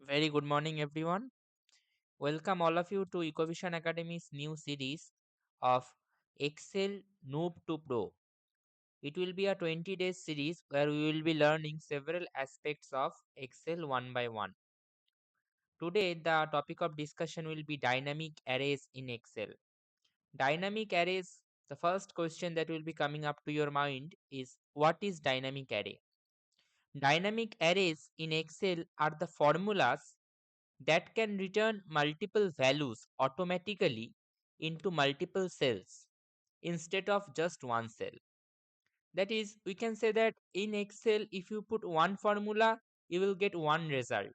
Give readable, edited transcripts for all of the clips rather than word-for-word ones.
Very good morning, everyone. Welcome all of you to Ecovision Academy's new series of Excel Noob to Pro. It will be a 20 days series where we will be learning several aspects of Excel one by one. Today, the topic of discussion will be dynamic arrays in Excel. Dynamic arrays, the first question that will be coming up to your mind is what is dynamic array? Dynamic arrays in Excel are the formulas that can return multiple values automatically into multiple cells instead of just one cell. That is, we can say that in Excel, if you put one formula, you will get one result.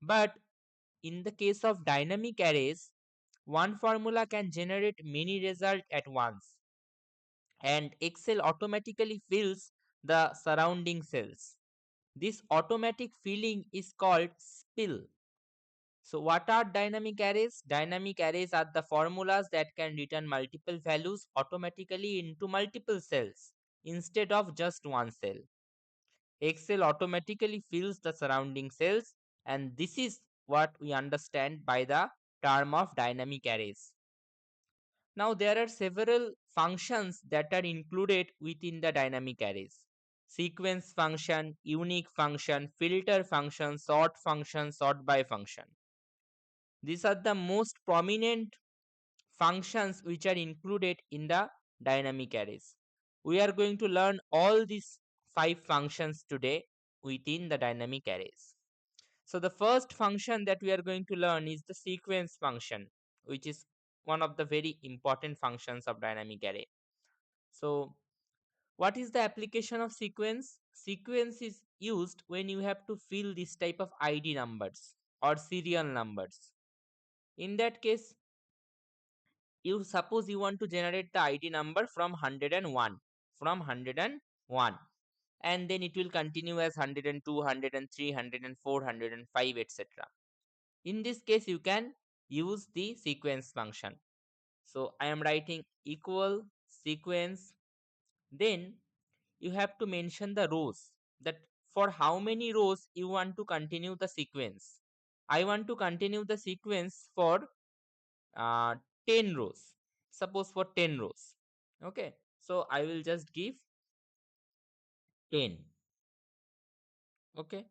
But in the case of dynamic arrays, one formula can generate many results at once, and Excel automatically fills the surrounding cells. This automatic filling is called spill. So what are dynamic arrays? Dynamic arrays are the formulas that can return multiple values automatically into multiple cells instead of just one cell. Excel automatically fills the surrounding cells, and this is what we understand by the term of dynamic arrays. Now there are several functions that are included within the dynamic arrays. Sequence function, unique function, filter function, sort by function. These are the most prominent functions which are included in the dynamic arrays. We are going to learn all these five functions today within the dynamic arrays. So the first function that we are going to learn is the sequence function, which is one of the very important functions of dynamic array. So what is the application of sequence? Sequence is used when you have to fill this type of ID numbers or serial numbers. In that case, you suppose you want to generate the ID number from 101, from 101, and then it will continue as 102, 103, 104, 105, etc. In this case, you can use the sequence function. So I am writing equal sequence. Then you have to mention the rows, that for how many rows you want to continue the sequence. I want to continue the sequence for uh, 10 rows, suppose for 10 rows. Okay, so I will just give 10. Okay,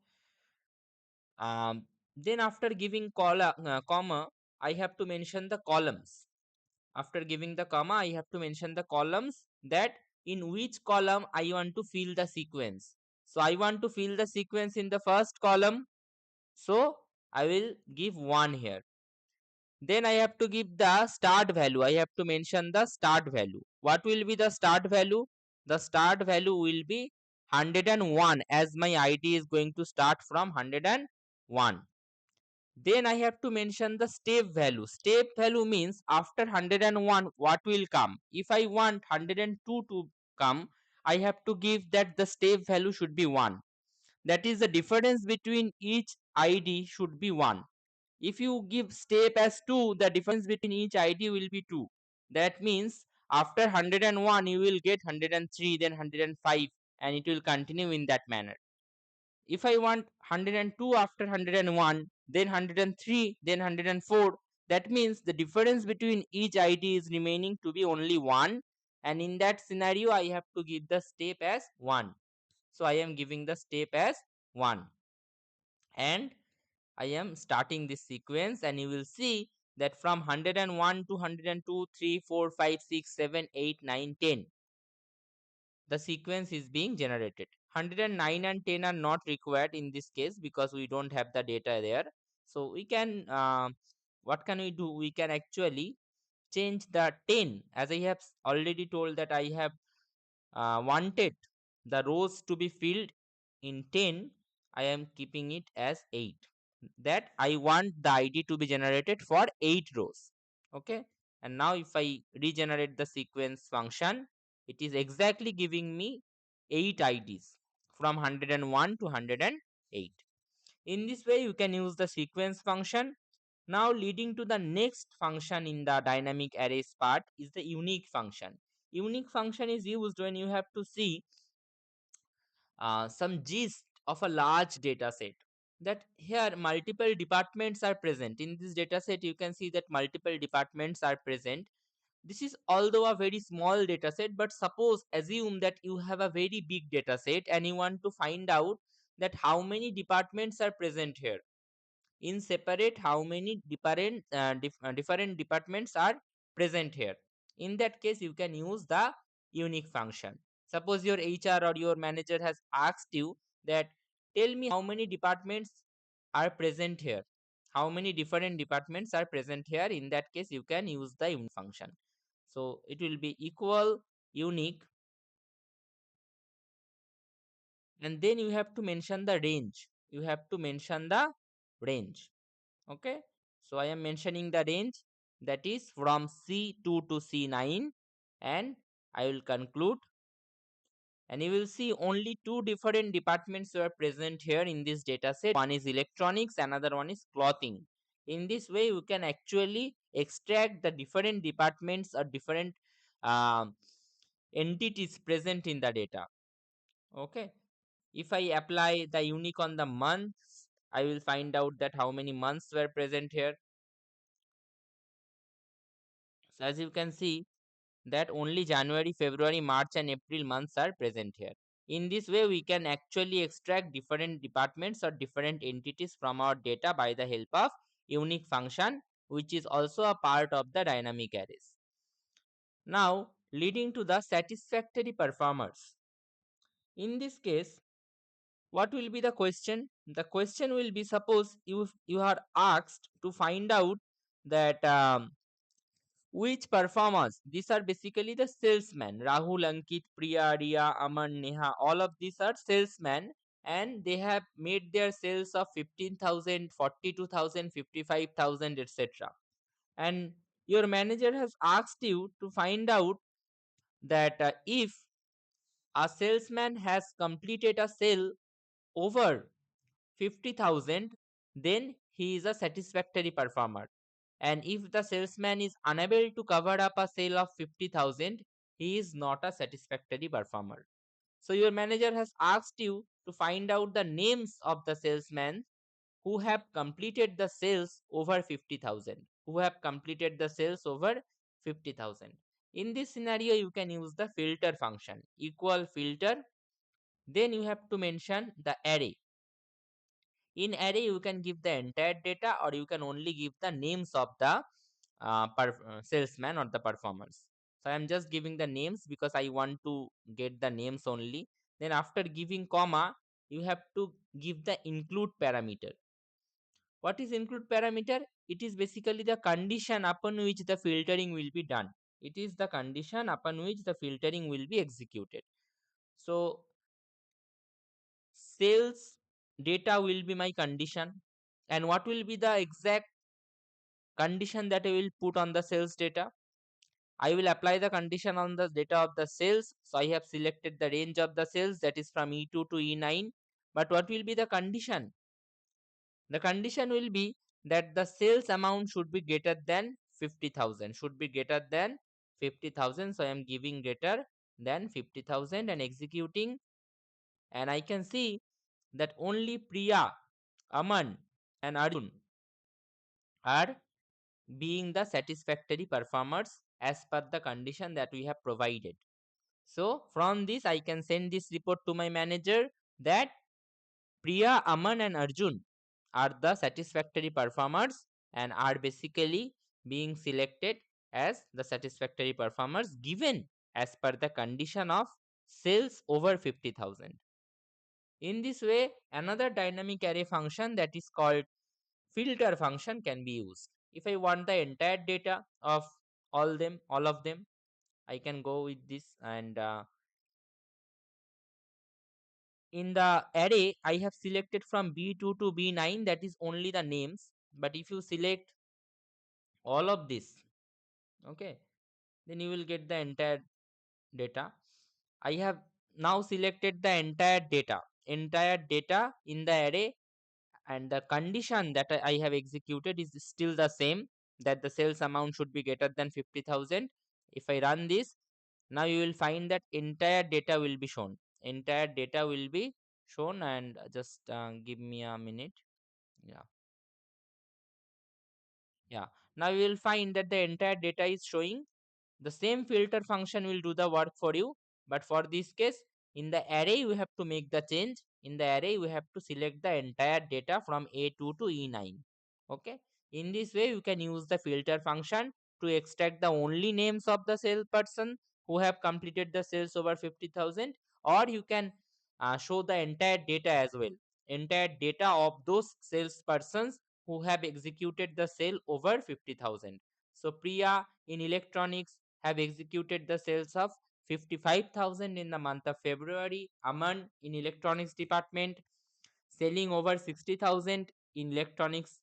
then after giving comma, I have to mention the columns. After giving the comma, I have to mention the columns, that in which column I want to fill the sequence. So I want to fill the sequence in the first column, so I will give 1 here. Then I have to give the start value. I have to mention the start value. What will be the start value? The start value will be 101, as my ID is going to start from 101. Then I have to mention the step value. Step value means after 101 what will come. If I want 102 to come, I have to give that the step value should be 1. That is, the difference between each ID should be 1. If you give step as 2, the difference between each ID will be 2. That means after 101 you will get 103, then 105, and it will continue in that manner. If I want 102 after 101, then 103, then 104, that means the difference between each ID is remaining to be only 1, and in that scenario I have to give the step as 1. So I am giving the step as 1, and I am starting this sequence, and you will see that from 101 to 102, 3, 4, 5, 6, 7, 8, 9, 10, the sequence is being generated. 109 and 10 are not required in this case because we don't have the data there. So we can, what can we do? We can actually change the 10, as I have already told that I have wanted the rows to be filled in 10. I am keeping it as 8, that I want the ID to be generated for 8 rows. Okay, and now if I regenerate the sequence function, it is exactly giving me 8 IDs from 101 to 108. In this way you can use the sequence function. Now leading to the next function in the dynamic arrays part is the unique function. Unique function is used when you have to see some gist of a large data set. that here multiple departments are present. In this data set, you can see that multiple departments are present. This is although a very small data set, but suppose assume that you have a very big data set and you want to find out that how many departments are present here. In separate, how many different departments are present here. In that case, you can use the unique function. Suppose your HR or your manager has asked you that tell me how many departments are present here, how many different departments are present here. In that case, you can use the unique function. So it will be equal unique, and then you have to mention the range. You have to mention the range. Okay, so I am mentioning the range, that is from C2 to C9, and I will conclude. And you will see only two different departments were present here in this data set. One is electronics, another one is clothing. In this way, you can actually extract the different departments or different um, entities present in the data. Okay, if I apply the unique on the months, I will find out that how many months were present here. So as you can see that only January, February, March and April months are present here. In this way, we can actually extract different departments or different entities from our data by the help of unique function, which is also a part of the dynamic arrays. Now, leading to the satisfactory performers. In this case, what will be the question? The question will be, suppose you are asked to find out that which performers, these are basically the salesmen. Rahul, Ankit, Priya, Riya, Aman, Neha, all of these are salesmen, and they have made their sales of 15,000, 42,000, 55,000, etc. And your manager has asked you to find out that if a salesman has completed a sale over 50,000, then he is a satisfactory performer. And if the salesman is unable to cover up a sale of 50,000, he is not a satisfactory performer. So your manager has asked you to find out the names of the salesmen who have completed the sales over 50,000, who have completed the sales over 50,000. In this scenario, you can use the filter function, equal filter. Then you have to mention the array. In array, you can give the entire data, or you can only give the names of the salesman or the performers. So I am just giving the names because I want to get the names only. Then after giving comma, you have to give the include parameter. What is include parameter? It is basically the condition upon which the filtering will be done. It is the condition upon which the filtering will be executed. So sales data will be my condition, and what will be the exact condition that I will put on the sales data? I will apply the condition on the data of the sales. So I have selected the range of the sales, that is from E2 to E9. But what will be the condition? The condition will be that the sales amount should be greater than 50,000, should be greater than 50,000. So I am giving greater than 50,000 and executing, and I can see that only Priya, Aman and Arjun are being the satisfactory performers as per the condition that we have provided. So from this, I can send this report to my manager that Priya, Aman and Arjun are the satisfactory performers and are basically being selected as the satisfactory performers given as per the condition of sales over 50,000. In this way, another dynamic array function that is called filter function can be used. If I want the entire data of all of them, I can go with this, and in the array I have selected from B2 to B9, that is only the names. But if you select all of this, okay, then you will get the entire data. I have now selected the entire data in the array, and the condition that I have executed is still the same, that the sales amount should be greater than 50,000. If I run this, now you will find that entire data will be shown. Entire data will be shown, and just give me a minute. Yeah. Yeah. Now you will find that the entire data is showing. The same filter function will do the work for you. But for this case, in the array, we have to make the change. In the array, we have to select the entire data from A2 to E9. Okay. In this way, you can use the filter function to extract the only names of the salesperson who have completed the sales over 50,000, or you can show the entire data as well. Entire data of those salespersons who have executed the sale over 50,000. So Priya in electronics have executed the sales of 55,000 in the month of February. Aman in electronics department selling over 60,000 in electronics,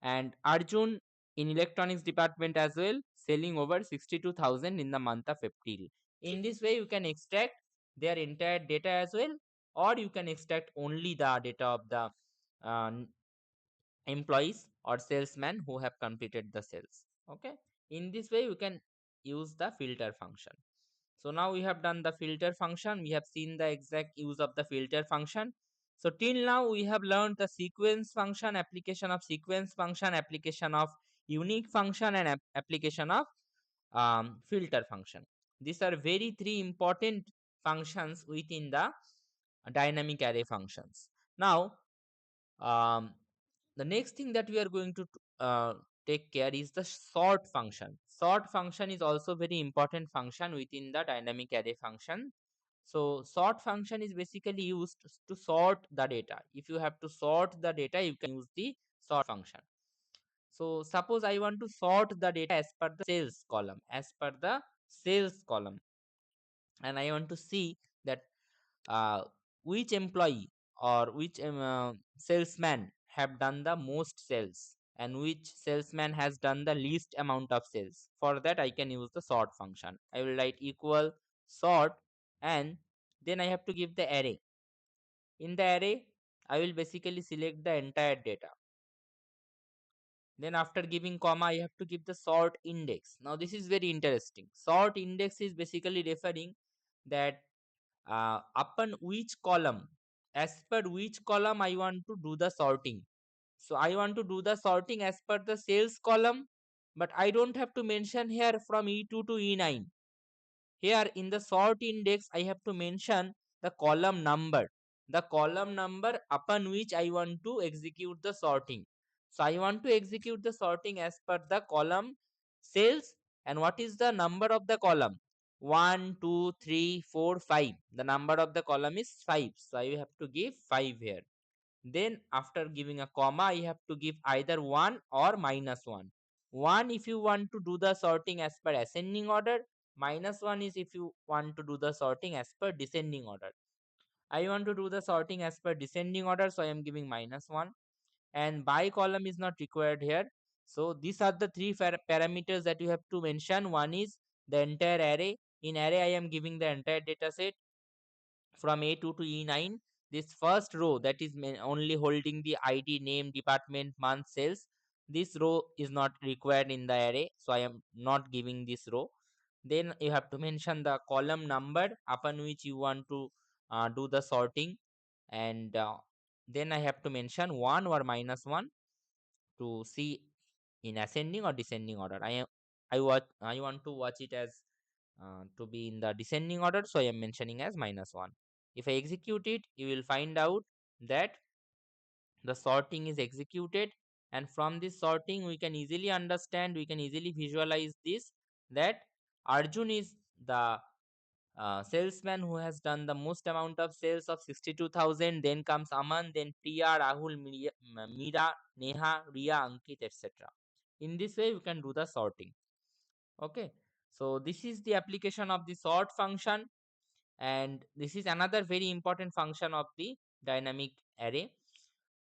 and Arjun in electronics department as well selling over 62,000 in the month of April. In this way you can extract their entire data as well, or you can extract only the data of the uh, employees or salesmen who have completed the sales. Okay, in this way you can use the filter function. So now we have done the filter function, we have seen the exact use of the filter function. So till now we have learned the sequence function, application of sequence function, application of unique function, and application of filter function. These are very three important functions within the dynamic array functions. Now um, the next thing that we are going to take care is the sort function. Sort function is also very important function within the dynamic array function. So sort function is basically used to sort the data. If you have to sort the data, you can use the sort function. So suppose I want to sort the data as per the sales column, and I want to see that uh, which employee or which salesman have done the most sales and which salesman has done the least amount of sales. For that I can use the sort function. I will write equal sort, and then I have to give the array. In the array I will basically select the entire data. Then after giving comma I have to give the sort index. Now this is very interesting. Sort index is basically referring that upon which column, as per which column I want to do the sorting. So I want to do the sorting as per the sales column, but I don't have to mention here from E2 to E9. Here in the sort index I have to mention the column number, upon which I want to execute the sorting. So I want to execute the sorting as per the column sales. And what is the number of the column? 1 2 3 4 5. The number of the column is 5, so I have to give 5 here. Then after giving a comma, I have to give either 1 or minus 1. 1 if you want to do the sorting as per ascending order, minus 1 is if you want to do the sorting as per descending order. I want to do the sorting as per descending order, so I am giving minus 1. And by column is not required here. So these are the three parameters that you have to mention. One is the entire array. In array, I am giving the entire data set from A2 to E9. This first row that is only holding the ID, name, department, month, sales. This row is not required in the array, so I am not giving this row. Then you have to mention the column number upon which you want to do the sorting, and then I have to mention 1 or minus 1 to see in ascending or descending order. I want to watch it as to be in the descending order, so I am mentioning as minus 1. If I execute it, you will find out that the sorting is executed, and from this sorting we can easily understand, we can easily visualize this, that Arjun is the salesman who has done the most amount of sales of 62,000. Then comes Aman, then Priya, Rahul, Meera, Neha, Riya, Ankit, etc. In this way, we can do the sorting. Okay. So this is the application of the sort function, and this is another very important function of the dynamic array.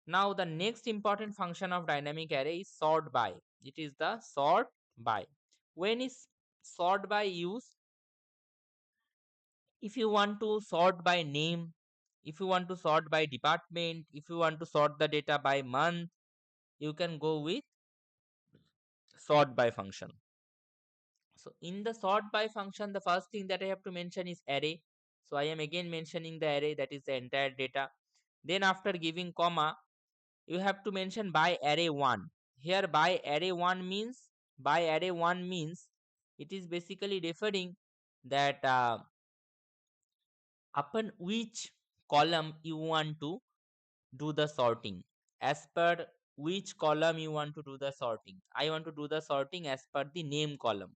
Now the next important function of dynamic array is sort by. It is the sort by. When is sort by used? If you want to sort by name, if you want to sort by department, if you want to sort the data by month, you can go with sort by function. So in the sort by function, the first thing that I have to mention is array. So I am again mentioning the array, that is the entire data. Then after giving comma, you have to mention by array 1. Here by array 1 means it is basically referring that upon which column you want to do the sorting, as per which column you want to do the sorting. I want to do the sorting as per the name column.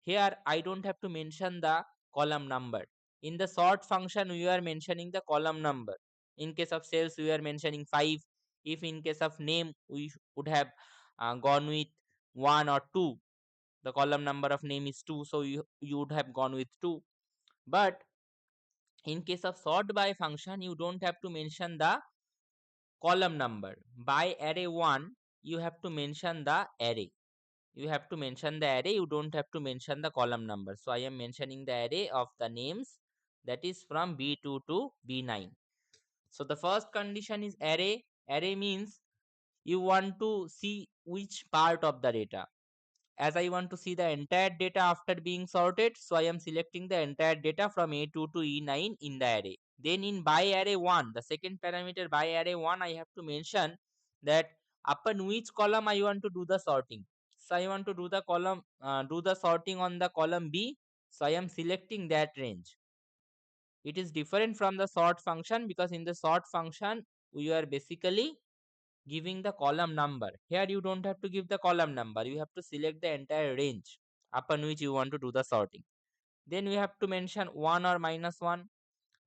Here I don't have to mention the column number. In the sort function we are mentioning the column number. In case of sales we are mentioning 5. If in case of name we would have gone with 1 or 2. The column number of name is 2, so you would have gone with 2. But in case of sort by function, you don't have to mention the column number. By array 1, you have to mention the array. You have to mention the array, you don't have to mention the column number. So I am mentioning the array of the names, that is from B2 to B9. So the first condition is array. Array means you want to see which part of the data. As I want to see the entire data after being sorted, so I am selecting the entire data from A2 to E9 in the array. Then in by array 1, the second parameter by array 1, I have to mention that upon which column I want to do the sorting. So I want to do the do the sorting on the column B. So I am selecting that range. It is different from the sort function, because in the sort function we are basically giving the column number. Here you don't have to give the column number. You have to select the entire range upon which you want to do the sorting. Then we have to mention 1 or -1.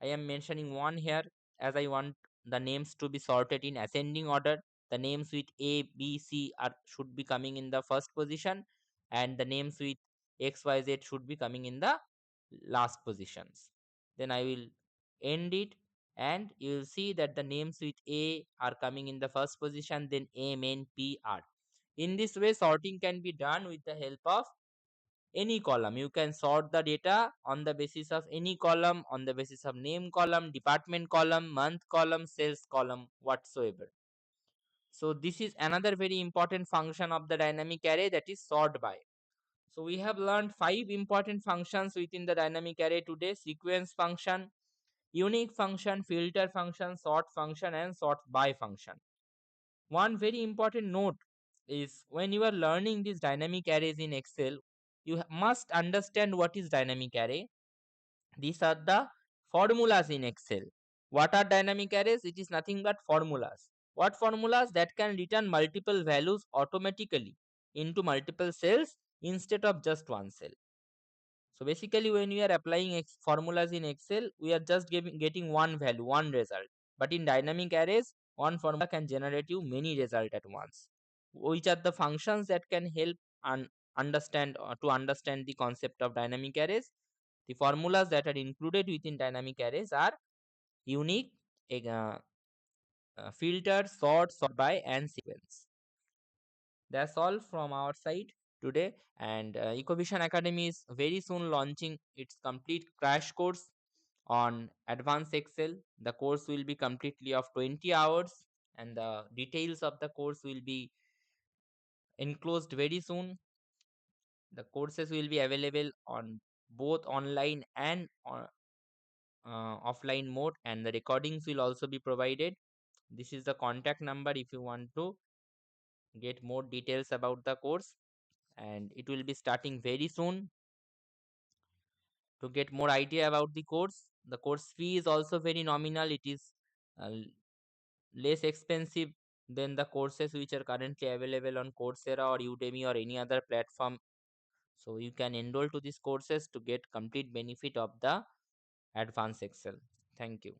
I am mentioning 1 here, as I want the names to be sorted in ascending order. The names with A, B, C are should be coming in the first position, and the names with X, Y, Z should be coming in the last positions. Then I will end it, and you will see that the names with A are coming in the first position, then M, N, P, R. In this way, sorting can be done with the help of any column. You can sort the data on the basis of any column, on the basis of name column, department column, month column, sales column, whatsoever. So this is another very important function of the dynamic array, that is sort by. So we have learned 5 important functions within the dynamic array today: sequence function, unique function, filter function, sort function, and sort by function. One very important note is, when you are learning these dynamic arrays in Excel, you must understand what is dynamic array. These are the formulas in Excel. What are dynamic arrays? It is nothing but formulas. What formulas? That can return multiple values automatically into multiple cells instead of just one cell. So basically, when we are applying formulas in Excel, we are just getting one value, one result. But in dynamic arrays, one formula can generate you many results at once. Which are the functions that can help and understand to understand the concept of dynamic arrays? The formulas that are included within dynamic arrays are unique, uh, filter, sort by, and sequence. That's all from our side today. And Ecovision Academy is very soon launching its complete crash course on advanced Excel. The course will be completely of 20 hours, and the details of the course will be enclosed very soon. The courses will be available on both online and offline mode, and the recordings will also be provided. This is the contact number if you want to get more details about the course, and it will be starting very soon. To get more idea about the course fee is also very nominal. It is less expensive than the courses which are currently available on Coursera or Udemy or any other platform. So you can enroll to these courses to get complete benefit of the advanced Excel. Thank you.